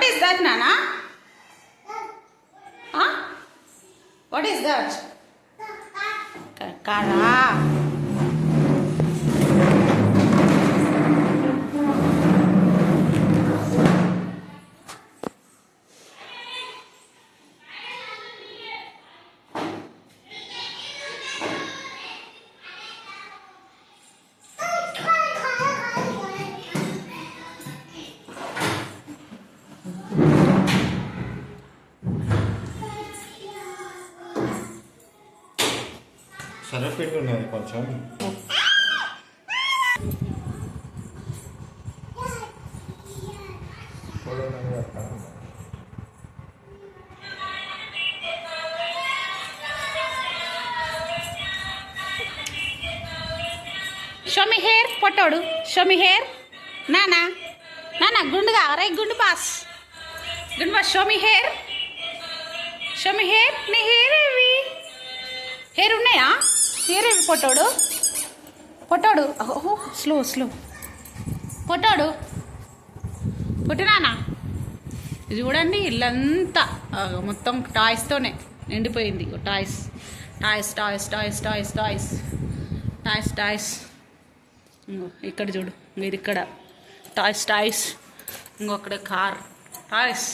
What is that, Nana? Huh? What is that? Kara. సరఫీట్ ఉన్నది కొంచెం Show me hair, potodu. Show me hair. Nana. Nana, gunduga. Right, gundu pass. Gundu pass. Show me hair. Show me hair. Nee hair evi. Hair unnaya? Hair evi potodu. Potodu. Oh, slow, slow. Potodu. Potu Nana. ఇది చూడండి ఇల్లంతా మొత్తం టాయ్స్తోనే నిండిపోయింది. Toys toys toys toys toys toys toys toys ఇక్కడ చూడు మీరు ఇక్కడ టాయ్స్ టాయ్స్ ఇంకొక్కడ కార్ టాయ్స్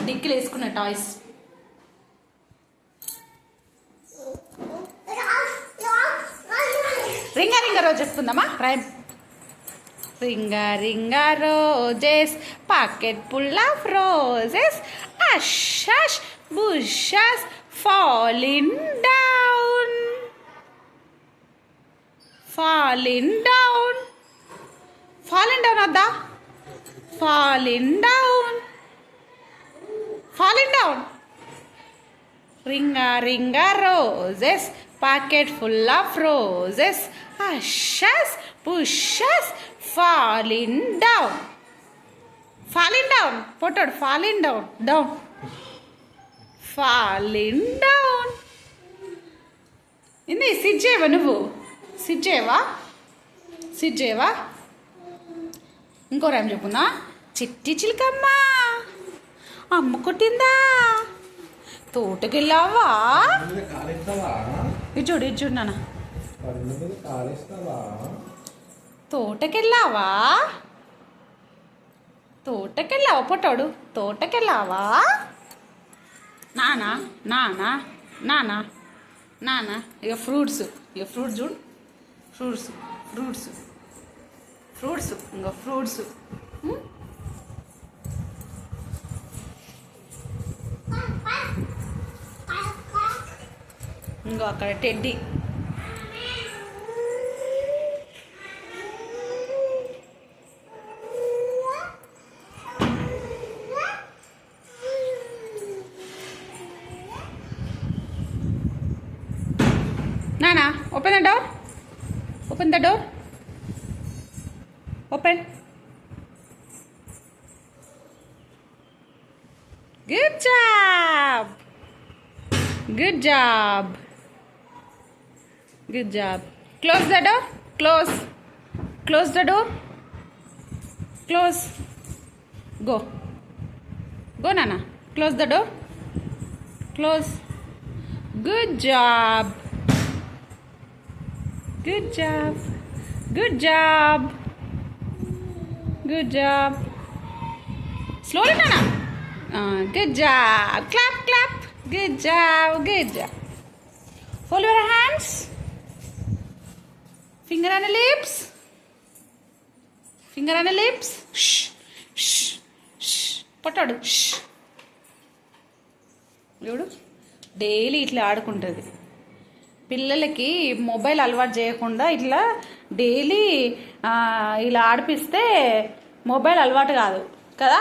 డిక్కీలు వేసుకున్న టాయ్స్ రింగా రింగా రోజు చెప్తుందమ్మా rhyme ring a ring a roses pocket full of roses ash ash bushes falling down falling down falling down వద్దా falling down falling down ring a ring a roses packet full of roses ashes bushes falling down potod falling down falling down inni sijjeva nuvu sijjeva inko ram cheppuna chitti chilkamma amma kottinda తోటకెళ్ళావా ఇది చూడు నాన్న తోటకెళ్ళావా పొట్టాడు తోటకెళ్ళావా నానా నానా నానా నానా ఇక fruits చూడు fruits ఇంకా ఫ్రూట్స్ ఇంకో అక్కడ టెడ్డీ నానా open the door open good job close the door close the door go Nana close the door good job slowly Nana good job clap good job hold your hands finger on the lips పొట్టాడు చూడు daily ఇట్లా ఆడుకుంటుంది పిల్లలకి mobile అలవాటు చేయకుండా ఇట్లా daily ఇలా ఆడిపిస్తే mobile అలవాటు కాదు కదా